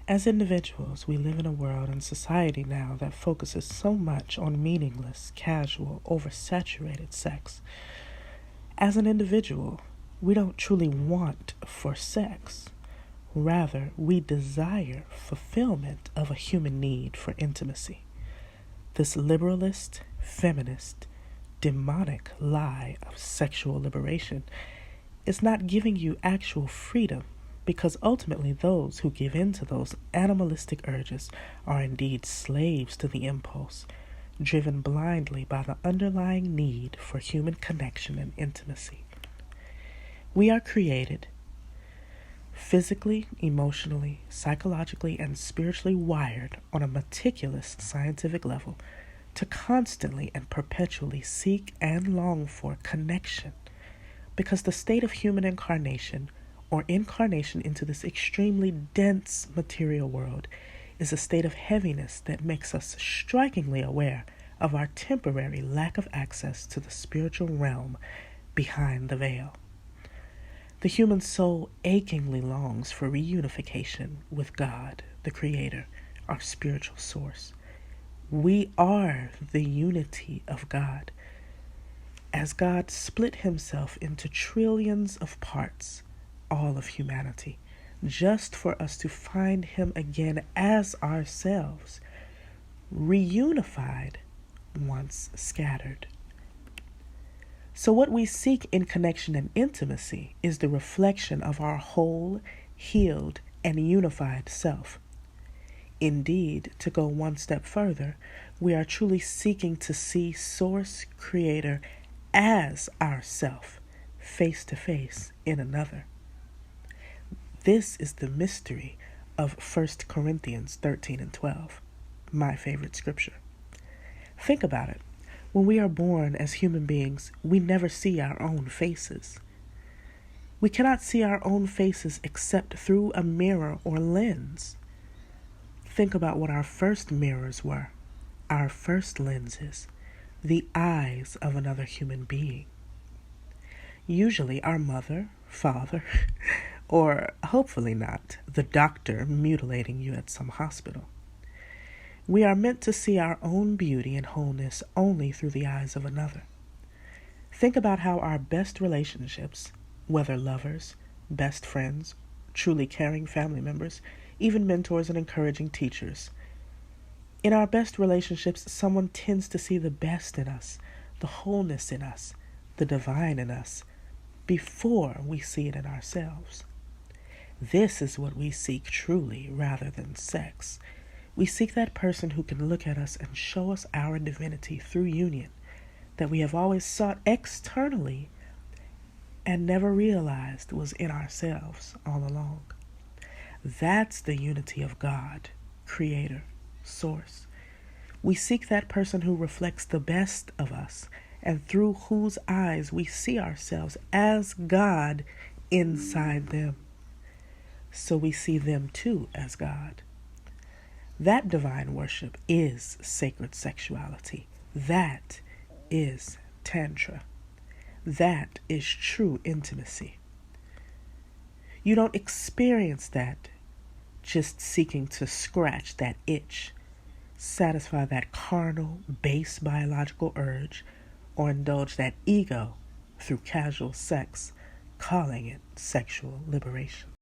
As individuals, we live in a world and society now that focuses so much on meaningless, casual, oversaturated sex. As an individual, we don't truly want for sex. Rather, we desire fulfillment of a human need for intimacy. This liberalist, feminist, demonic lie of sexual liberation is not giving you actual freedom, because ultimately those who give in to those animalistic urges are indeed slaves to the impulse, driven blindly by the underlying need for human connection and intimacy. We are created physically, emotionally, psychologically, and spiritually wired on a meticulous scientific level to constantly and perpetually seek and long for connection, because the state of human incarnation, or incarnation into this extremely dense material world, is a state of heaviness that makes us strikingly aware of our temporary lack of access to the spiritual realm behind the veil. The human soul achingly longs for reunification with God, the Creator, our spiritual source. We are the unity of God. As God split himself into trillions of parts, all of humanity, just for us to find him again as ourselves, reunified, once scattered. So what we seek in connection and intimacy is the reflection of our whole, healed, and unified self. Indeed, to go one step further, we are truly seeking to see Source Creator as ourself, face to face in another. This is the mystery of 1 Corinthians 13 and 12, my favorite scripture. Think about it. When we are born as human beings, we never see our own faces. We cannot see our own faces except through a mirror or lens. Think about what our first mirrors were, our first lenses, the eyes of another human being. Usually our mother, father, or hopefully not, the doctor mutilating you at some hospital. We are meant to see our own beauty and wholeness only through the eyes of another. Think about how our best relationships, whether lovers, best friends, truly caring family members, even mentors and encouraging teachers. In our best relationships, someone tends to see the best in us, the wholeness in us, the divine in us, before we see it in ourselves. This is what we seek truly rather than sex. We seek that person who can look at us and show us our divinity through union that we have always sought externally and never realized was in ourselves all along. That's the unity of God, Creator, Source. We seek that person who reflects the best of us and through whose eyes we see ourselves as God inside them. So we see them too as God. That divine worship is sacred sexuality. That is Tantra. That is true intimacy. You don't experience that just seeking to scratch that itch, satisfy that carnal, base biological urge, or indulge that ego through casual sex, calling it sexual liberation.